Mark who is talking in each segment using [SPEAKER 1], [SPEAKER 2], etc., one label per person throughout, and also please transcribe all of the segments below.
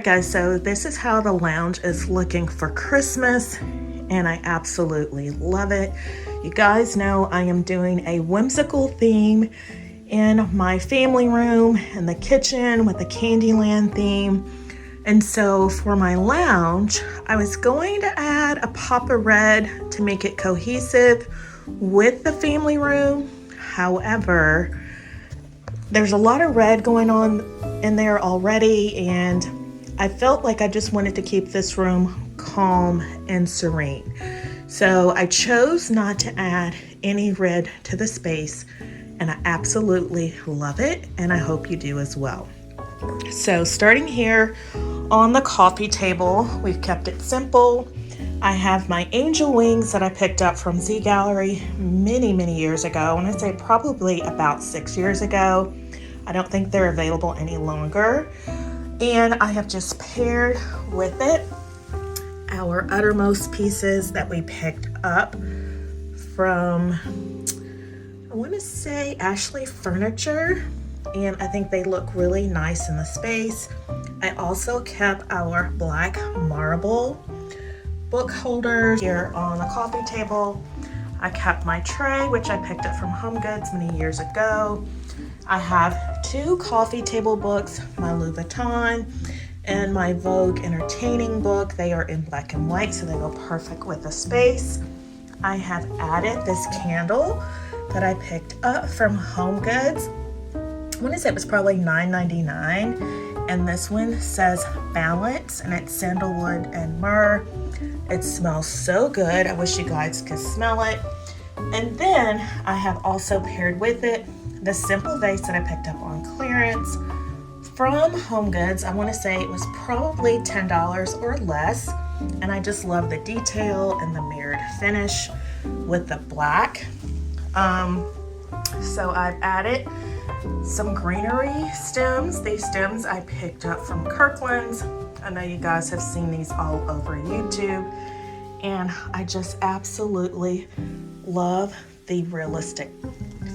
[SPEAKER 1] Alright guys, so this is how the lounge is looking for Christmas, and I absolutely love it. You guys know I am doing a whimsical theme in my family room and the kitchen with the Candyland theme. And so for my lounge, I was going to add a pop of red to make it cohesive with the family room. However, there's a lot of red going on in there already, and I felt like I just wanted to keep this room calm and serene. So I chose not to add any red to the space, and I absolutely love it, and I hope you do as well. So starting here on the coffee table, we've kept it simple. I have my angel wings that I picked up from Z Gallery many years ago. I want to say probably about 6 years ago. I don't think they're available any longer. And I have just paired with it our uttermost pieces that we picked up from, I want to say, Ashley Furniture. And I think they look really nice in the space. I also kept our black marble book holders here on the coffee table. I kept my tray, which I picked up from Home Goods many years ago. I have 2 coffee table books, my Louis Vuitton and my Vogue Entertaining book. They are in black and white, so they go perfect with the space. I have added this candle that I picked up from Home Goods. I want to say it was probably $9.99, and this one says Balance, and it's sandalwood and myrrh. It smells so good. I wish you guys could smell it. And then I have also paired with it the simple vase that I picked up on clearance from Home Goods. I want to say it was probably $10 or less, and I just love the detail and the mirrored finish with the black. So I've added some greenery stems. These stems I picked up from Kirkland's. I know you guys have seen these all over YouTube, and I just absolutely love the realistic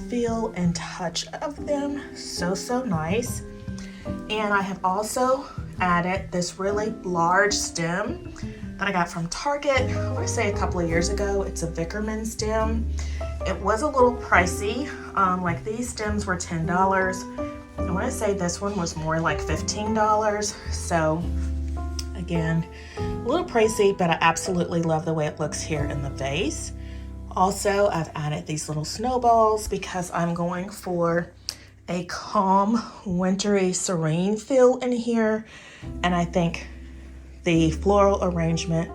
[SPEAKER 1] feel and touch of them. So nice. And I have also added this really large stem that I got from Target, I want to say a couple of years ago. It's a Vickerman stem. It was a little pricey. Like these stems were $10. I want to say this one was more like $15. So again, a little pricey, but I absolutely love the way it looks here in the vase. Also, I've added these little snowballs because I'm going for a calm, wintry, serene feel in here. And I think the floral arrangement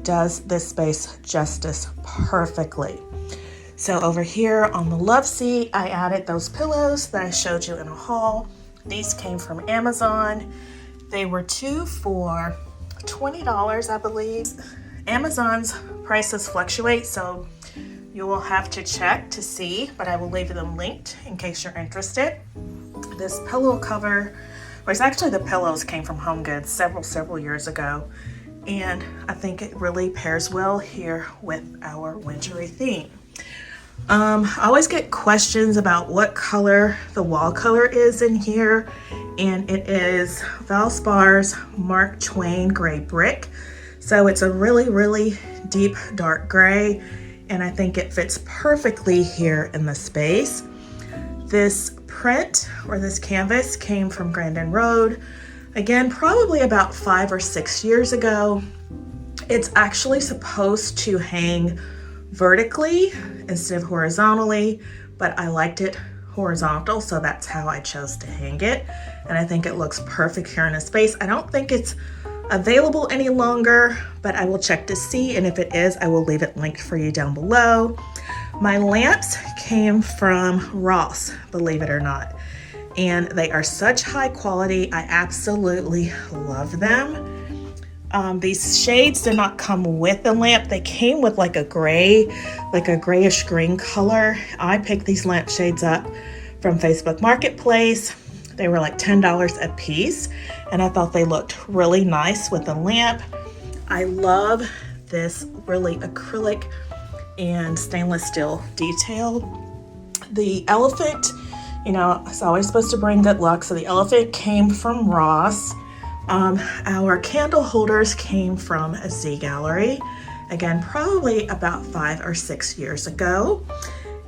[SPEAKER 1] does this space justice perfectly. So over here on the love seat, I added those pillows that I showed you in a haul. These came from Amazon. They were 2 for $20, I believe. Amazon's prices fluctuate, so you will have to check to see, but I will leave them linked in case you're interested. This pillow cover, or it's actually the pillows came from Home Goods several years ago, and I think it really pairs well here with our wintry theme. I always get questions about what color the wall color is in here, and it is Valspar's Mark Twain Gray Brick. So it's a really deep dark gray, and I think it fits perfectly here in the space. This print or this canvas came from Grandin Road. Again, probably about 5 or 6 years ago. It's actually supposed to hang vertically instead of horizontally, but I liked it horizontal, so that's how I chose to hang it. And I think it looks perfect here in a space. I don't think it's available any longer, but I will check to see, and if it is, I will leave it linked for you down below. My lamps came from Ross, believe it or not, and they are such high quality. I absolutely love them. These shades did not come with the lamp. They came with like a gray, like a grayish green color. I picked these lamp shades up from Facebook Marketplace. They were like $10 a piece, and I thought they looked really nice with the lamp. I love this really acrylic and stainless steel detail. The elephant, you know, it's always supposed to bring good luck, so the elephant came from Ross. Our candle holders came from a Z Gallery, again, probably about 5 or 6 years ago.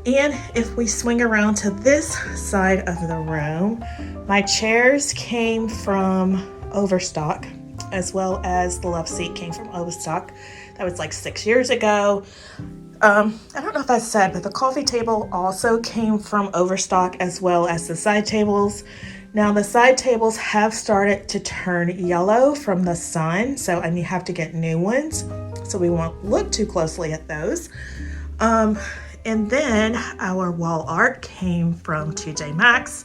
[SPEAKER 1] And if we swing around to this side of the room, my chairs came from Overstock, as well as the love seat came from Overstock. That was like 6 years ago. I don't know if I said, but the coffee table also came from Overstock, as well as the side tables. Now the side tables have started to turn yellow from the sun, so I have to get new ones, so we won't look too closely at those. And then our wall art came from TJ Maxx.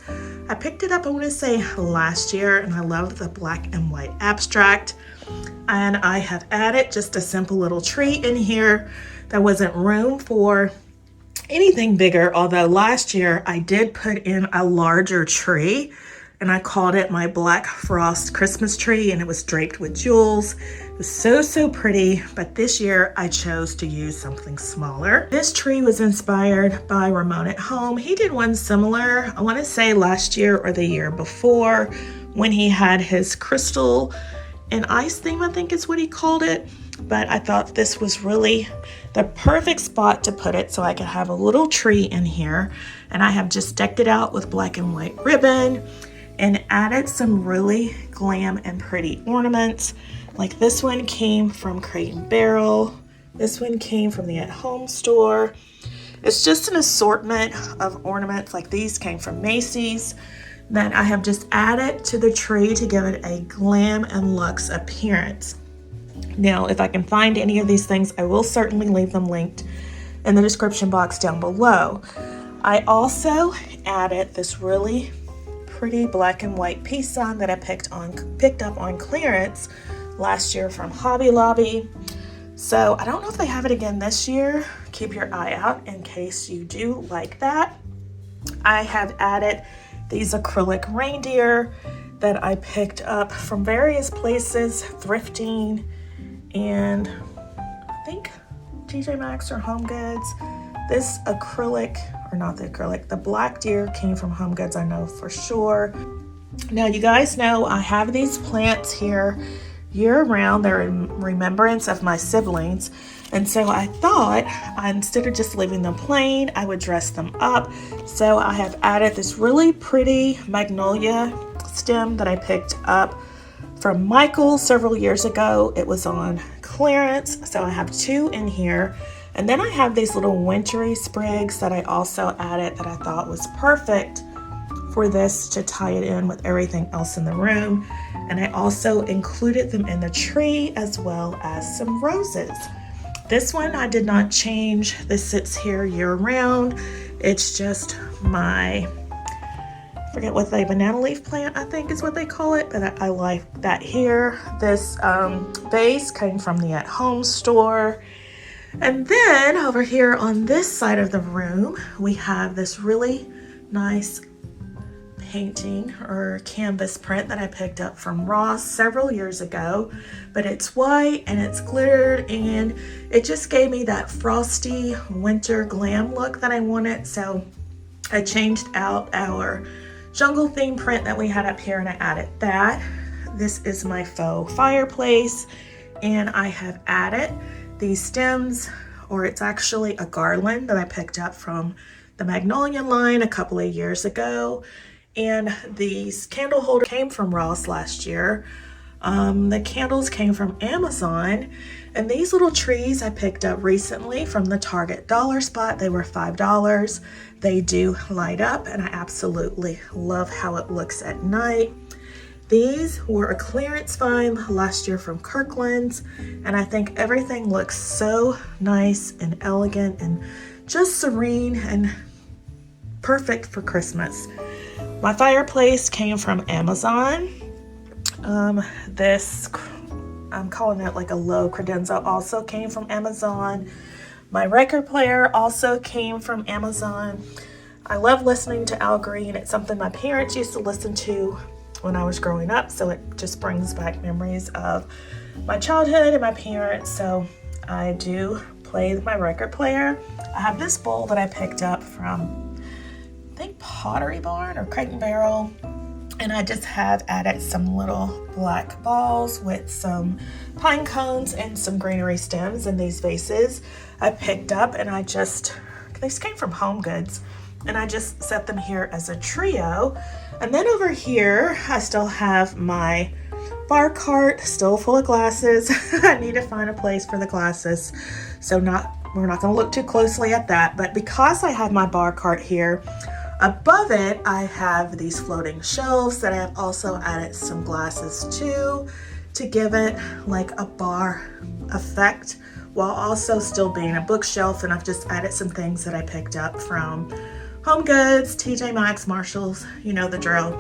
[SPEAKER 1] I picked it up, I want to say last year, and I love the black and white abstract. And I have added just a simple little tree in here. There wasn't room for anything bigger, although last year I did put in a larger tree, and I called it my Black Frost Christmas tree, and it was draped with jewels. It was so pretty, but this year I chose to use something smaller. This tree was inspired by Ramon at Home. He did one similar, I want to say last year or the year before, when he had his crystal and ice theme, I think is what he called it. But I thought this was really the perfect spot to put it so I could have a little tree in here. And I have just decked it out with black and white ribbon and added some really glam and pretty ornaments. Like this one came from Crate and Barrel. This one came from the At Home store. It's just an assortment of ornaments. Like these came from Macy's that I have just added to the tree to give it a glam and luxe appearance. Now, if I can find any of these things, I will certainly leave them linked in the description box down below. I also added this really pretty black and white peace sign that I picked up on clearance last year from Hobby Lobby. So I don't know if they have it again this year. Keep your eye out in case you do like that. I have added these acrylic reindeer that I picked up from various places, thrifting, and I think TJ Maxx or Home Goods. This acrylic, or not the acrylic, the black deer came from Home Goods, I know for sure. Now you guys know I have these plants here year round. They're in remembrance of my siblings. And so I thought, instead of just leaving them plain, I would dress them up. So I have added this really pretty magnolia stem that I picked up from Michael several years ago. It was on clearance, so I have 2 in here. And then I have these little wintry sprigs that I also added that I thought was perfect for this to tie it in with everything else in the room. And I also included them in the tree as well as some roses. This one I did not change. This sits here year round. It's just my, I forget what they, banana leaf plant, I think is what they call it, but I like that here. This vase came from the At Home store. And then over here on this side of the room, we have this really nice painting or canvas print that I picked up from Ross several years ago, but it's white and it's glittered and it just gave me that frosty winter glam look that I wanted. So I changed out our jungle theme print that we had up here and I added that. This is my faux fireplace and I have added these stems, or it's actually a garland that I picked up from the Magnolia line a couple of years ago. And these candle holders came from Ross last year. The candles came from Amazon. And these little trees I picked up recently from the Target dollar spot. They were $5. They do light up and I absolutely love how it looks at night. These were a clearance find last year from Kirkland's, and I think everything looks so nice and elegant and just serene and perfect for Christmas. My fireplace came from Amazon. This, I'm calling it like a low credenza, also came from Amazon. My record player also came from Amazon. I love listening to Al Green. It's something my parents used to listen to when I was growing up, so it just brings back memories of my childhood and my parents. So I do play my record player. I have this bowl that I picked up from, I think, Pottery Barn or Crate and Barrel. And I just have added some little black balls with some pine cones and some greenery stems in these vases I picked up, and these came from Home Goods, and I just set them here as a trio. And then over here, I still have my bar cart still full of glasses. I need to find a place for the glasses, so we're not going to look too closely at that. But because I have my bar cart here, above it, I have these floating shelves that I have also added some glasses to give it like a bar effect while also still being a bookshelf. And I've just added some things that I picked up from Home Goods, TJ Maxx, Marshalls, you know the drill.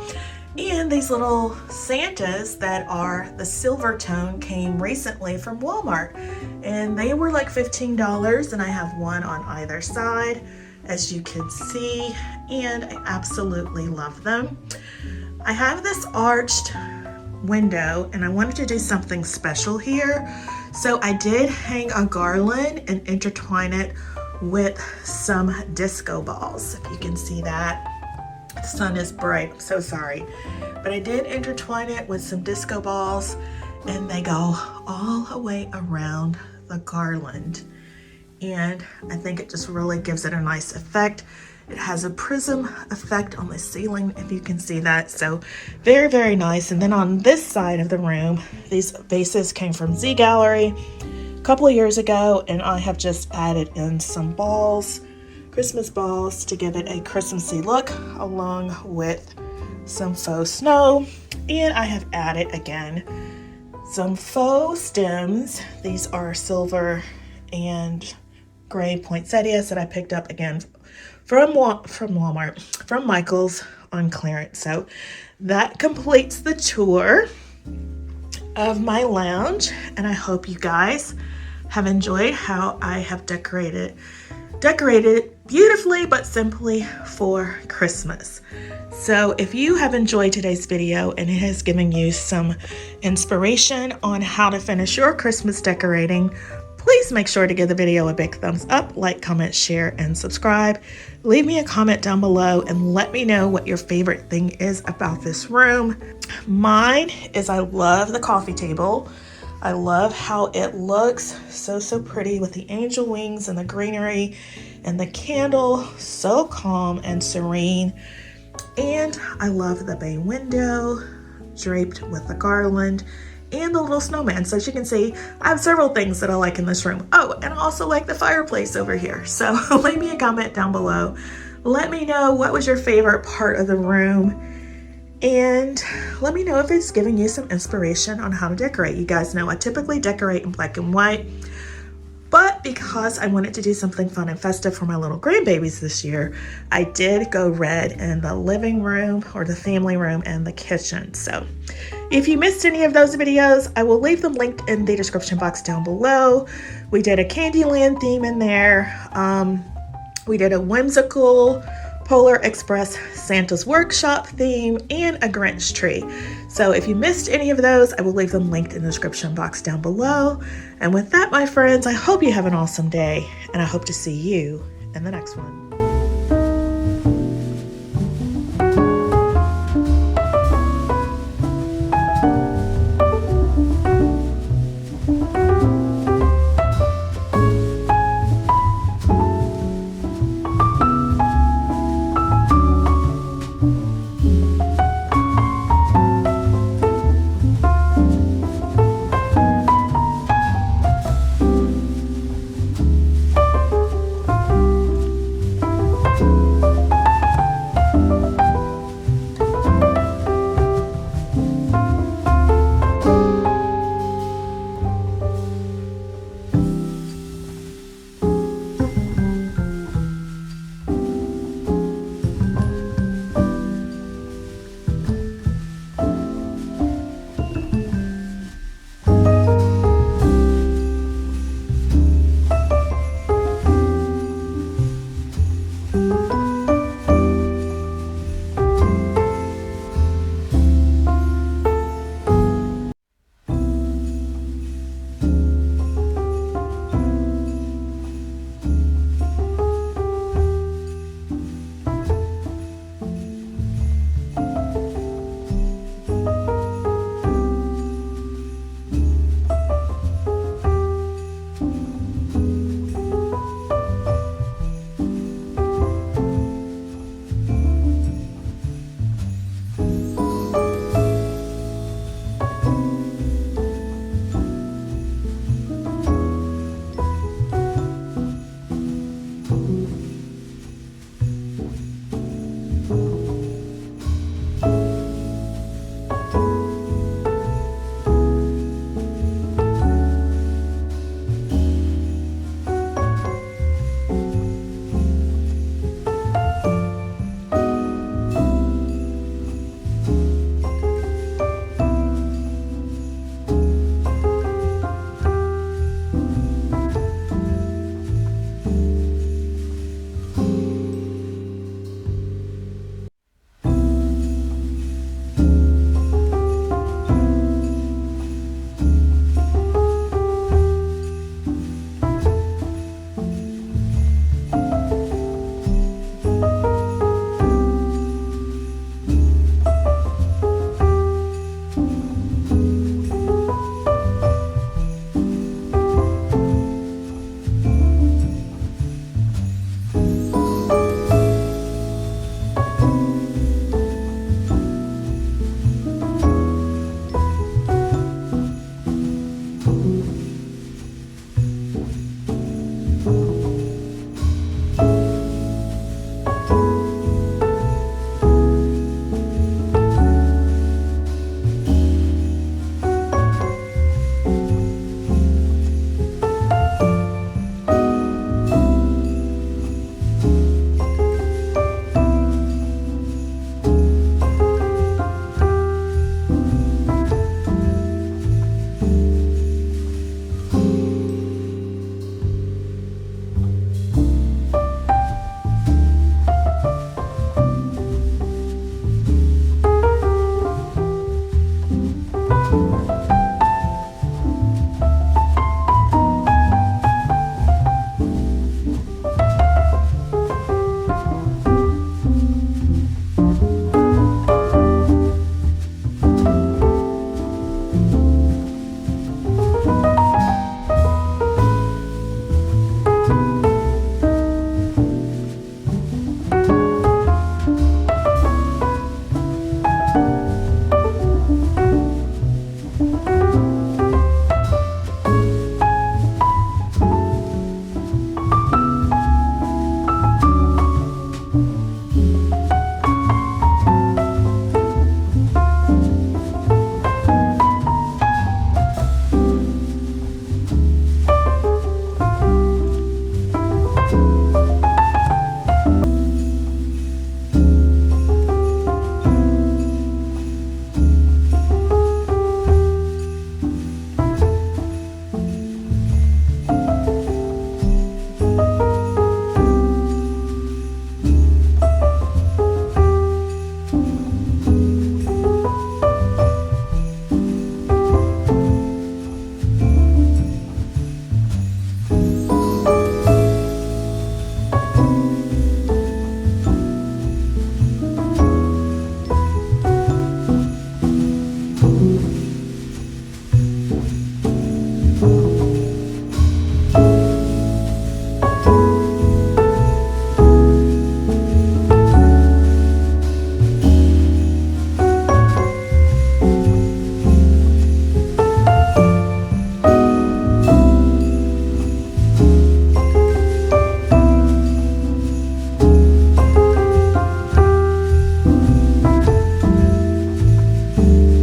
[SPEAKER 1] And these little Santas that are the silver tone came recently from Walmart, and they were like $15, and I have one on either side, as you can see, and I absolutely love them. I have this arched window, and I wanted to do something special here, so I did hang a garland and intertwine it with some disco balls, if you can see that. The sun is bright, I'm so sorry, but I did intertwine it with some disco balls, and they go all the way around the garland, and I think it just really gives it a nice effect. It has a prism effect on the ceiling, if you can see that, so very, very nice. And then on this side of the room, these vases came from Z Gallery a couple of years ago, and I have just added in some balls, Christmas balls, to give it a Christmassy look, along with some faux snow. And I have added again some faux stems. These are silver and gray poinsettias that I picked up again from Walmart, from Michael's on clearance. So that completes the tour of my lounge, and I hope you guys have enjoyed how I have decorated beautifully but simply for Christmas. So if you have enjoyed today's video and it has given you some inspiration on how to finish your Christmas decorating, please make sure to give the video a big thumbs up, like, comment, share, and subscribe. Leave me a comment down below and let me know what your favorite thing is about this room. Mine is I love the coffee table. I love how it looks so pretty with the angel wings and the greenery and the candle, so calm and serene. And I love the bay window draped with the garland and the little snowman. So as you can see, I have several things that I like in this room. Oh, and I also like the fireplace over here. So leave me a comment down below. Let me know what was your favorite part of the room, and let me know if it's giving you some inspiration on how to decorate. You guys know I typically decorate in black and white, but because I wanted to do something fun and festive for my little grandbabies this year, I did go red in the living room, or the family room, and the kitchen. So if you missed any of those videos, I will leave them linked in the description box down below. We did a Candyland theme in there. We did a whimsical Polar Express Santa's Workshop theme and a Grinch tree. So if you missed any of those, I will leave them linked in the description box down below. And with that, my friends, I hope you have an awesome day, and I hope to see you in the next one. you.